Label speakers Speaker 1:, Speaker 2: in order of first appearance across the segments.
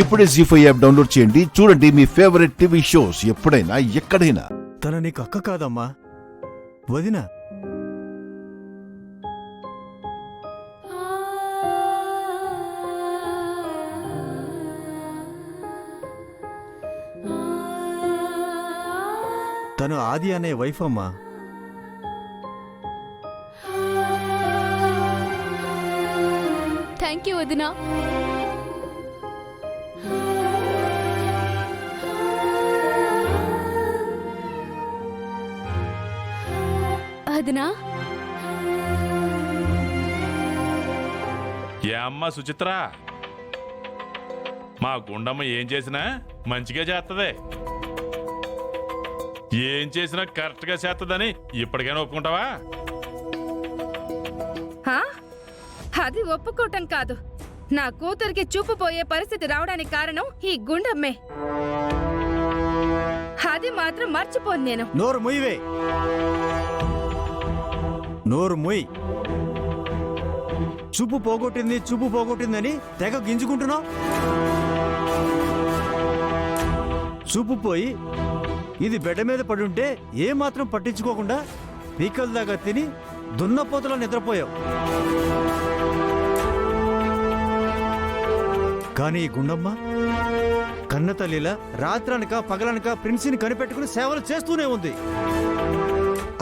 Speaker 1: ఇప్పుడే జీ5 app download చేయండి. చూడండి మీ ఫేవరెట్ టీవీ షోస్ ఎప్పుడైనా ఎక్కడైనా.
Speaker 2: తన నీకు అక్క కాదమ్మా, వదిన. తను ఆది అనే వైఫ్ అమ్మా.
Speaker 3: థ్యాంక్ యూ వదినా. వదినా,
Speaker 4: ఏ అమ్మ సుచిత్ర, మా గుండమ్మ ఏం చేసినా మంచిగా చేస్తుంది. ఏం చేసినా కరెక్ట్ గా చేస్తుందని ఇప్పటికైనా ఒప్పుకుంటావా?
Speaker 5: అది ఒప్పుకోవటం కాదు, నా కూతురికి చూపు పోయే పరిస్థితి రావడానికి కారణం ఈ గుండమ్మే. అది మాత్రం మర్చిపోను నేను.
Speaker 2: నోరు ముయ్యవే, నోరు ముయ్. చూపు పోగొట్టిందని తెగ గింజుకుంటున్నావు. చూపు పోయి ఇది బెడ్ మీద పడుంటే ఏమాత్రం పట్టించుకోకుండా పీకల దాకా తిని దున్నపోతలో నిద్రపోయావు. కానీ ఈ గుండమ్మ కన్న తల్లిలా రాత్రనక పగలనక ప్రిన్సిని కనిపెట్టుకుని సేవలు చేస్తూనే ఉంది.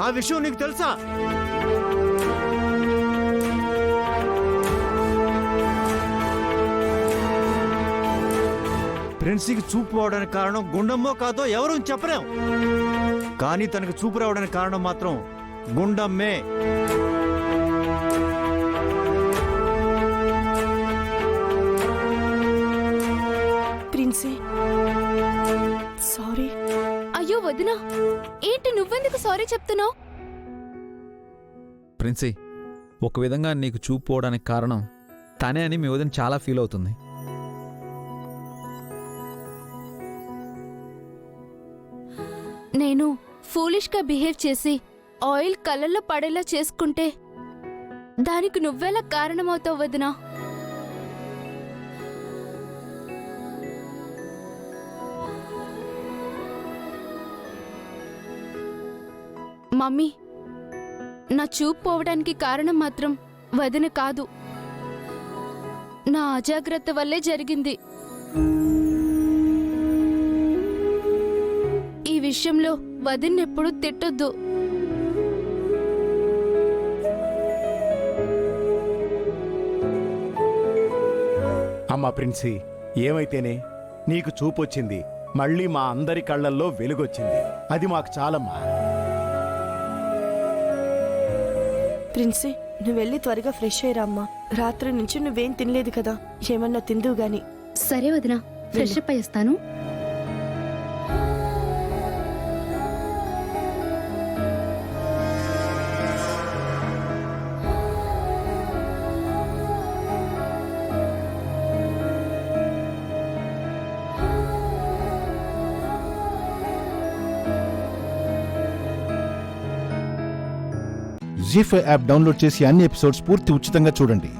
Speaker 2: ఆ విషయం నీకు తెలుసా? ప్రిన్సీకి చూపు రావడానికి కారణం గుండమ్మో కాదో ఎవరూ చెప్పలేం. కానీ తనకు చూపు రావడానికి కారణం మాత్రం గుండమ్మే.
Speaker 6: Princi, sorry.
Speaker 3: అయ్యో వదినా, ఏంటి నువ్వెందుకు సారీ చెప్తున్నావు?
Speaker 7: ప్రిన్సీ, ఒక విధంగా నీకు చూపు పోవడానికి కారణం తనే అని మీ వదిన చాలా ఫీల్ అవుతుంది.
Speaker 3: నేను ఫూలిష్గా బిహేవ్ చేసి ఆయిల్ కళ్ళల్లో పడేలా చేసుకుంటే దానికి నువ్వెలా కారణమవుతావు వదినా? మమ్మీ, నా చూపు పోవడానికి కారణం మాత్రం వదిన కాదు, నా అజాగ్రత్త వల్లే జరిగింది. ఈ విషయంలో వదినెప్పుడు తిట్టొద్దు.
Speaker 8: అమ్మా ప్రిన్సీ, ఏమైతేనే నీకు చూపొచ్చింది, మళ్ళీ మా అందరి కళ్ళల్లో వెలుగొచ్చింది. అది మాకు చాలమ్మా.
Speaker 6: ప్రిన్సీ, నువ్వు వెళ్ళి త్వరగా ఫ్రెష్ అయ్యిరా అమ్మా. రాత్రి నుంచి నువ్వేం తినలేదు కదా, ఏమన్నా తిందువు గాని.
Speaker 3: సరే వదినా, ఫ్రెష్ అప్ అయ్యేస్తాను.
Speaker 1: జీ5 యాప్ డౌన్లోడ్ చేసి అన్ని ఎపిసోడ్స్ పూర్తి ఉచితంగా చూడండి.